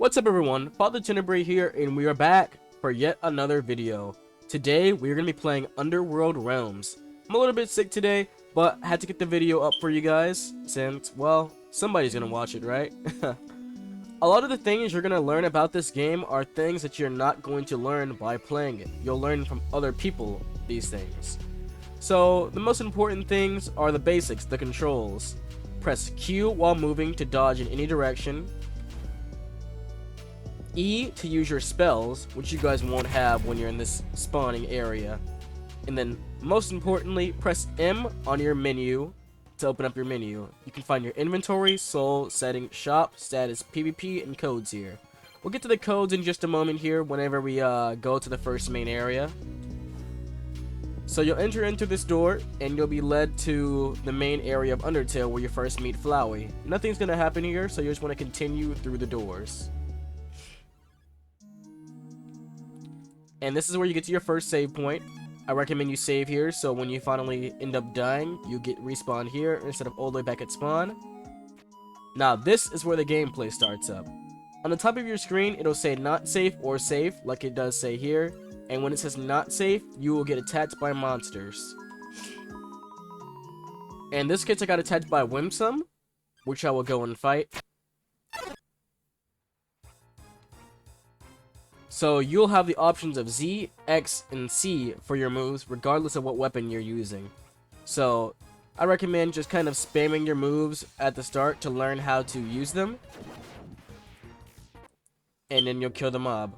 What's up everyone, Father Tenebrae here, and we are back for yet another video. Today, we're going to be playing Underworld Realms. I'm a little bit sick today, but I had to get the video up for you guys, since, well, somebody's going to watch it, right? A lot of the things you're going to learn about this game are things that you're not going to learn by playing it. You'll learn from other people these things. So, the most important things are the basics, the controls. Press Q while moving to dodge in any direction. E to use your spells, which you guys won't have when you're in this spawning area. And then, most importantly, press M on your menu to open up your menu. You can find your inventory, soul, setting, shop, status, PvP, and codes here. We'll get to the codes in just a moment here whenever we go to the first main area. So you'll enter into this door, and you'll be led to the main area of Undertale where you first meet Flowey. Nothing's going to happen here, so you just want to continue through the doors. And this is where you get to your first save point. I recommend you save here, so when you finally end up dying, you get respawned here instead of all the way back at spawn. Now, this is where the gameplay starts up. On the top of your screen, it'll say not safe or safe, like it does say here. And when it says not safe, you will get attacked by monsters. In this case, I got attacked by Whimsum, which I will go and fight. So you'll have the options of Z, X, and C for your moves, regardless of what weapon you're using. So I recommend just kind of spamming your moves at the start to learn how to use them. And then you'll kill the mob.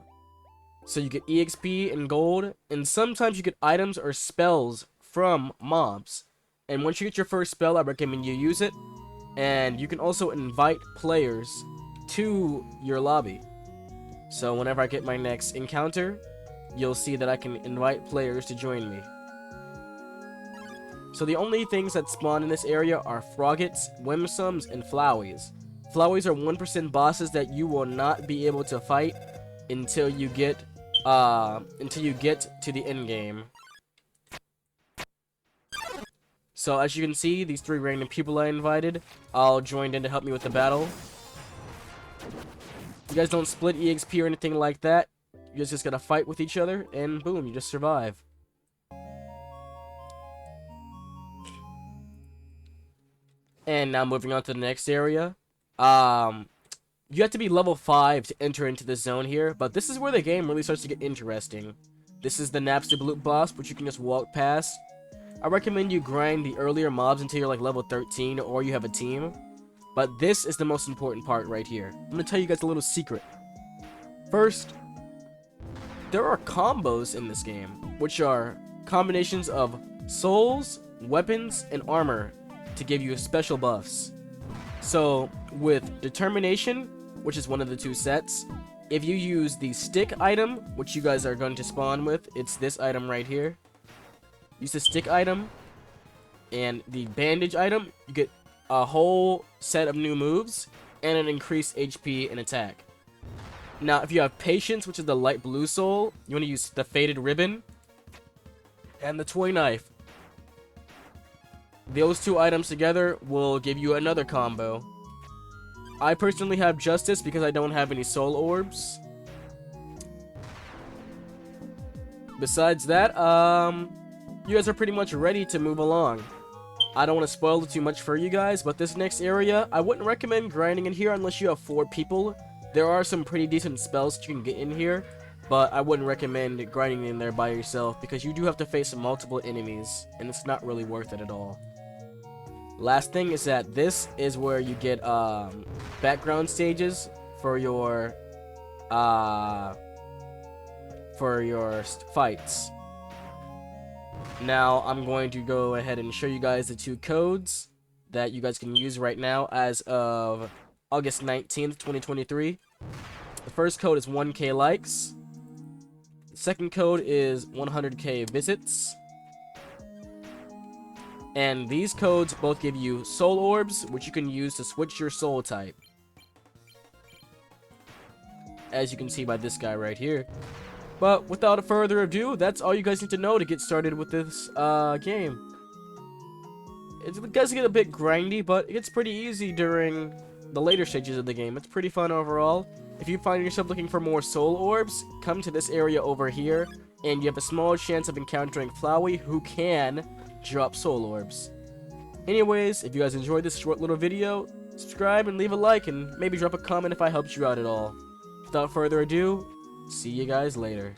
So you get EXP and gold, and sometimes you get items or spells from mobs. And once you get your first spell, I recommend you use it. And you can also invite players to your lobby. So whenever I get my next encounter, you'll see that I can invite players to join me. So the only things that spawn in this area are Froggets, Whimsums, and Floweys. Floweys are 1% bosses that you will not be able to fight until you get to the end game. So as you can see, these 3 random people I invited all joined in to help me with the battle. You guys don't split EXP or anything like that. You guys just gotta fight with each other, and boom, you just survive. And now moving on to the next area. You have to be level 5 to enter into the zone here, but this is where the game really starts to get interesting. This is the Napster Bloop boss, which you can just walk past. I recommend you grind the earlier mobs until you're like level 13, or you have a team. But this is the most important part right here. I'm going to tell you guys a little secret. First, there are combos in this game, which are combinations of souls, weapons, and armor to give you special buffs. So, with Determination, which is one of the 2 sets, if you use the stick item, which you guys are going to spawn with, it's this item right here. Use the stick item, and the bandage item, you get a whole set of new moves and an increased HP and attack. Now, if you have Patience, which is the light blue soul, you want to use the Faded Ribbon and the Toy Knife. Those 2 items together will give you another combo. I personally have Justice because I don't have any soul orbs. Besides that, you guys are pretty much ready to move along. I don't want to spoil it too much for you guys, but this next area, I wouldn't recommend grinding in here unless you have 4 people. There are some pretty decent spells that you can get in here, but I wouldn't recommend grinding in there by yourself because you do have to face multiple enemies, and it's not really worth it at all. Last thing is that this is where you get background stages for your fights. Now, I'm going to go ahead and show you guys the 2 codes that you guys can use right now as of August 19th, 2023. The first code is 1k likes. The second code is 100k visits. And these codes both give you soul orbs, which you can use to switch your soul type. As you can see by this guy right here. But without further ado, that's all you guys need to know to get started with this game. It does get a bit grindy, but it gets pretty easy during the later stages of the game. It's pretty fun overall. If you find yourself looking for more soul orbs, come to this area over here, and you have a small chance of encountering Flowey, who can drop soul orbs. Anyways, if you guys enjoyed this short little video, subscribe and leave a like, and maybe drop a comment if I helped you out at all. Without further ado, see you guys later.